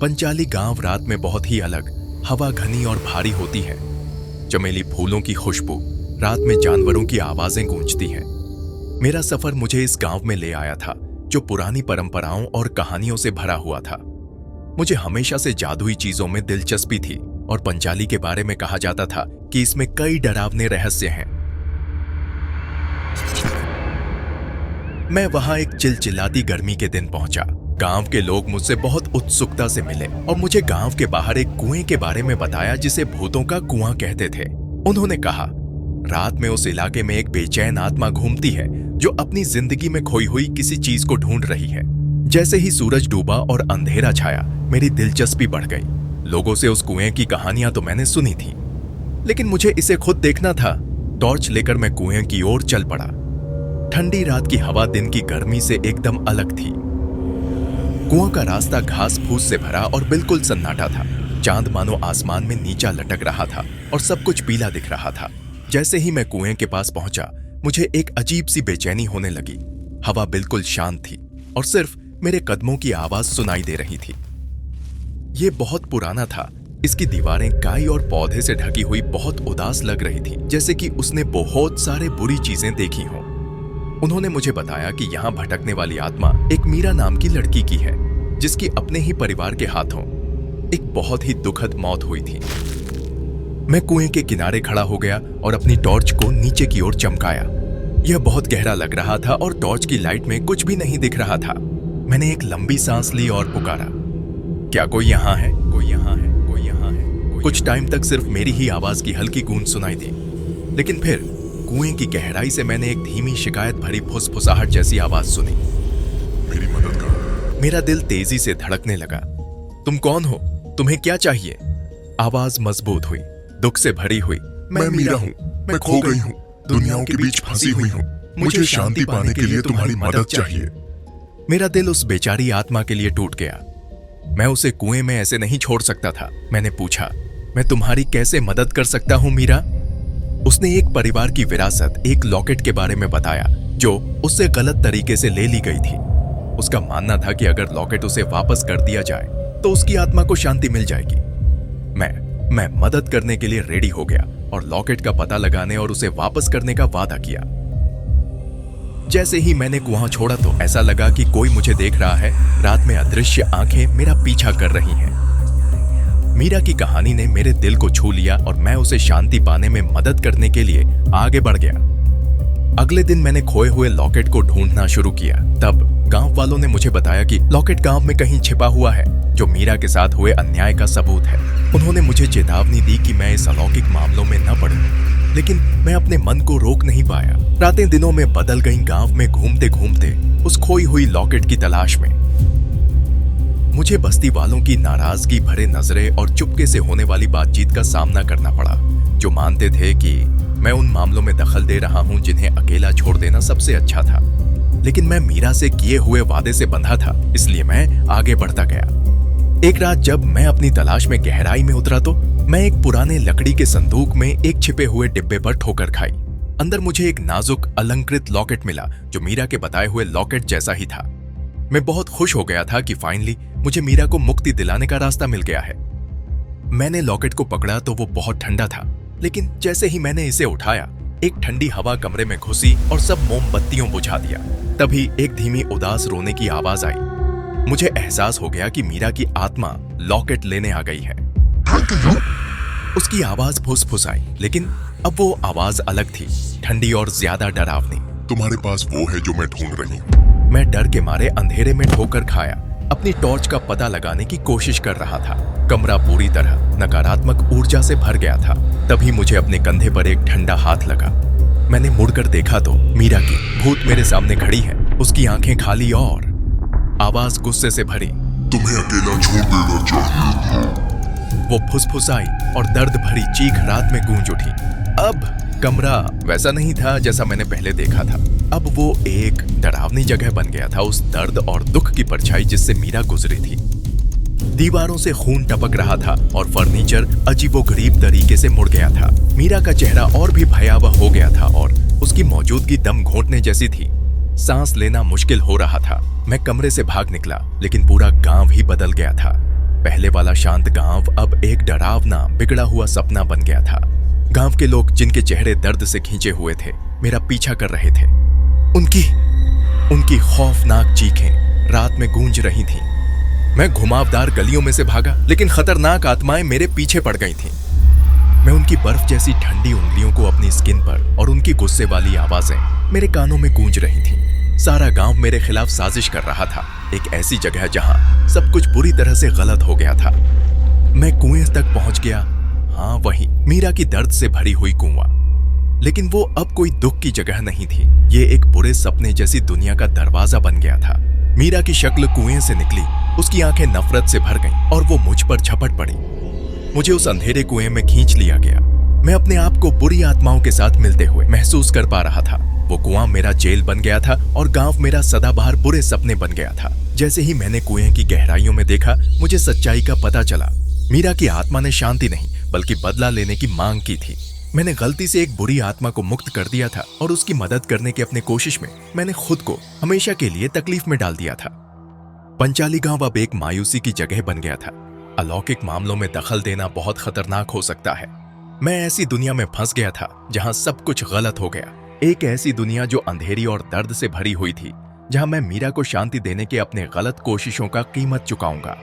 पंचाली गांव रात में बहुत ही अलग, हवा घनी और भारी होती है। चमेली फूलों की खुशबू, रात में जानवरों की आवाजें गूंजती हैं। मेरा सफर मुझे इस गांव में ले आया था जो पुरानी परंपराओं और कहानियों से भरा हुआ था। मुझे हमेशा से जादुई चीजों में दिलचस्पी थी और पंचाली के बारे में कहा जाता था कि इसमें कई डरावने रहस्य हैं। मैं वहां एक चिलचिलाती गर्मी के दिन पहुंचा। गांव के लोग मुझसे बहुत उत्सुकता से मिले और मुझे गांव के बाहर एक कुएं के बारे में बताया जिसे भूतों का कुआं कहते थे। उन्होंने कहा, रात में उस इलाके में एक बेचैन आत्मा घूमती है जो अपनी जिंदगी में खोई हुई किसी चीज को ढूंढ रही है। जैसे ही सूरज डूबा और अंधेरा छाया, मेरी दिलचस्पी बढ़ गई। लोगों से उस कुएं की कहानियां तो मैंने सुनी थी, लेकिन मुझे इसे खुद देखना था। टॉर्च लेकर मैं कुएं की ओर चल पड़ा। ठंडी रात की हवा दिन की गर्मी से एकदम अलग थी। कुआं का रास्ता घास फूस से भरा और बिल्कुल सन्नाटा था। चांद मानो आसमान में नीचा लटक रहा था और सब कुछ पीला दिख रहा था। जैसे ही मैं कुएं के पास पहुंचा, मुझे एक अजीब सी बेचैनी होने लगी। हवा बिल्कुल शांत थी और सिर्फ मेरे कदमों की आवाज सुनाई दे रही थी। यह बहुत पुराना था। इसकी दीवारें काई और पौधे से ढकी हुई बहुत उदास लग रही थी, जैसे कि उसने बहुत सारे बुरी चीजें देखी हों। उन्होंने मुझे बताया कि यहाँ भटकने वाली आत्मा एक मीरा नाम की लड़की की है, जिसकी अपने ही परिवार के हाथों एक बहुत ही दुखद मौत हुई थी। मैं कुएं के किनारे खड़ा हो गया और अपनी टॉर्च को नीचे की ओर चमकाया। यह बहुत गहरा लग रहा था और टॉर्च की लाइट में कुछ भी नहीं दिख रहा था। मैंने एक लंबी सांस ली और पुकारा, क्या कोई यहाँ है? कोई यहाँ है? कोई यहाँ है? कुछ टाइम तक सिर्फ मेरी ही आवाज की हल्की गूंज सुनाई दी, लेकिन फिर कुएं की गहराई से मैंने एक धीमी शिकायत भरी फुसफुसाहट जैसी आवाज सुनी, मेरी मदद करो। मेरा दिल तेजी से धड़कने लगा। तुम कौन हो? तुम्हें क्या चाहिए? आवाज मजबूत हुई, दुख से भरी हुई। मैं मीरा हूँ। मैं खो गई हूँ, दुनियाओं के बीच फंसी हुई हूँ। मुझे शांति पाने के लिए तुम्हारी मदद चाहिए। मेरा दिल उस बेचारी आत्मा के लिए टूट गया। मैं उसे कुएं में ऐसे नहीं छोड़ सकता था। मैंने पूछा, मैं तुम्हारी कैसे मदद कर सकता हूँ मीरा? उसने एक परिवार की विरासत, एक लॉकेट के बारे में बताया जो उससे गलत तरीके से ले ली गई थी। उसका मानना था कि अगर लॉकेट उसे वापस कर दिया जाए तो उसकी आत्मा को शांति मिल जाएगी। मैं मदद करने के लिए रेडी हो गया और लॉकेट का पता लगाने और उसे वापस करने का वादा किया। जैसे ही मैंने कुआं छोड़ा तो ऐसा लगा कि कोई मुझे देख रहा है। रात में अदृश्य आंखें मेरा पीछा कर रही हैं। मीरा की कहानी ने मेरे दिल को छू लिया और मैं उसे शांति पाने में मदद करने के लिए आगे बढ़ गया। अगले दिन मैंने खोए हुए लॉकेट को ढूंढना शुरू किया। तब गांव वालों ने मुझे बताया कि लॉकेट गांव में कहीं छिपा हुआ है जो मीरा के साथ हुए अन्याय का सबूत है। उन्होंने मुझे चेतावनी दी कि मैं इस अलौकिक मामलों में न पड़ूं, लेकिन मैं अपने मन को रोक नहीं पाया। रातें दिनों में बदल गईं, गांव में घूमते घूमते उस खोई हुई लॉकेट की तलाश में। मुझे बस्ती वालों की नाराजगी भरे नजरें और चुपके से होने वाली बातचीत का सामना करना पड़ा, जो मानते थे कि मैं उन मामलों में दखल दे रहा हूं जिन्हें अकेला छोड़ देना सबसे अच्छा था। लेकिन मैं मीरा से किए हुए वादे से बंधा था, इसलिए मैं आगे बढ़ता गया। एक रात जब मैं अपनी तलाश में गहराई में उतरा तो मैं एक पुराने लकड़ी के संदूक में एक छिपे हुए डिब्बे पर ठोकर खाई। अंदर मुझे एक नाजुक अलंकृत लॉकेट मिला जो मीरा के बताए हुए लॉकेट जैसा ही था। मैं बहुत खुश हो गया था कि फाइनली मुझे मीरा को मुक्ति दिलाने का रास्ता मिल गया है। मैंने लॉकेट को पकड़ा तो वो बहुत ठंडा था, लेकिन जैसे ही मैंने इसे उठाया, एक ठंडी हवा कमरे में घुसी और सब मोमबत्तियों बुझा दिया। तभी एक धीमी उदास रोने की आवाज आई। मुझे एहसास हो गया कि मीरा की आत्मा लॉकेट लेने आ गई है। उसकी आवाज फुसफुसाई, लेकिन अब वो आवाज अलग थी, ठंडी और ज्यादा डरावनी। तुम्हारे पास वो है जो मैं ढूंढ रही हूँ। मैं डर के मारे अंधेरे में ठोकर खाया, अपनी टॉर्च का पता लगाने की कोशिश कर रहा था। कमरा पूरी तरह नकारात्मक ऊर्जा से भर गया था। तभी मुझे अपने कंधे पर एक ठंडा हाथ लगा। मैंने मुड़कर देखा तो मीरा की भूत मेरे सामने खड़ी है, उसकी आंखें खाली और आवाज गुस्से से भरी, तुम्हें अकेला छोड़ देना चाहिए। वो फुसफुसाई और दर्द भरी चीख रात में गूंज उठी। अब कमरा वैसा नहीं था जैसा मैंने पहले देखा था। अब वो एक डरावनी जगह बन गया था, उस दर्द और दुख की परछाई जिससे मीरा गुजरी थी। दीवारों से खून टपक रहा था और फर्नीचर अजीबोगरीब तरीके से मुड़ गया था। मीरा का चेहरा और भी भयावह हो गया था और उसकी मौजूदगी दम घोंटने जैसी थी। सांस लेना मुश्किल हो रहा था। मैं कमरे से भाग निकला, लेकिन पूरा गांव ही बदल गया था। पहले वाला शांत गांव अब एक डरावना बिगड़ा हुआ सपना बन गया था। गांव के लोग जिनके चेहरे दर्द से खींचे हुए थे मेरा पीछा कर रहे थे। उनकी खौफनाक चीखें रात में गूंज रही थीं। मैं घुमावदार गलियों में से भागा, लेकिन खतरनाक आत्माएं मेरे पीछे पड़ गई थीं। मैं उनकी बर्फ जैसी ठंडी उंगलियों को अपनी स्किन पर और उनकी गुस्से वाली आवाजें मेरे कानों में गूंज रही थीं। सारा गांव मेरे खिलाफ साजिश कर रहा था, एक ऐसी जगह जहां सब कुछ बुरी तरह से गलत हो गया था। मैं कुएं तक पहुंच गया। हाँ, वही मीरा की दर्द से भरी हुई कुआं, लेकिन वो अब कोई दुख की जगह नहीं थी। ये एक बुरे सपने जैसी दुनिया का दरवाजा बन गया था। मीरा की शक्ल कुएं से निकली, उसकी आंखें नफरत से भर गईं और वो मुझ पर झपट पड़ी। मुझे उस अंधेरे कुएं में खींच लिया गया। मैं अपने आप को बुरी आत्माओं के साथ मिलते हुए महसूस कर पा रहा था। वो कुआं मेरा जेल बन गया था और गांव मेरा सदाबहार बुरे सपने बन गया था। जैसे ही मैंने कुएं की गहराइयों में देखा, मुझे सच्चाई का पता चला। मीरा की आत्मा ने शांति नहीं बल्कि बदला लेने की मांग की थी। मैंने गलती से एक बुरी आत्मा को मुक्त कर दिया था और उसकी मदद करने की अपनी कोशिश में मैंने खुद को हमेशा के लिए तकलीफ में डाल दिया था। पंचाली गांव अब एक मायूसी की जगह बन गया था। अलौकिक मामलों में दखल देना बहुत खतरनाक हो सकता है। मैं ऐसी दुनिया में फंस गया था जहां सब कुछ गलत हो गया। एक ऐसी दुनिया जो अंधेरी और दर्द से भरी हुई थी, जहां मैं मीरा को शांति देने के अपने गलत कोशिशों का कीमत चुकाऊंगा।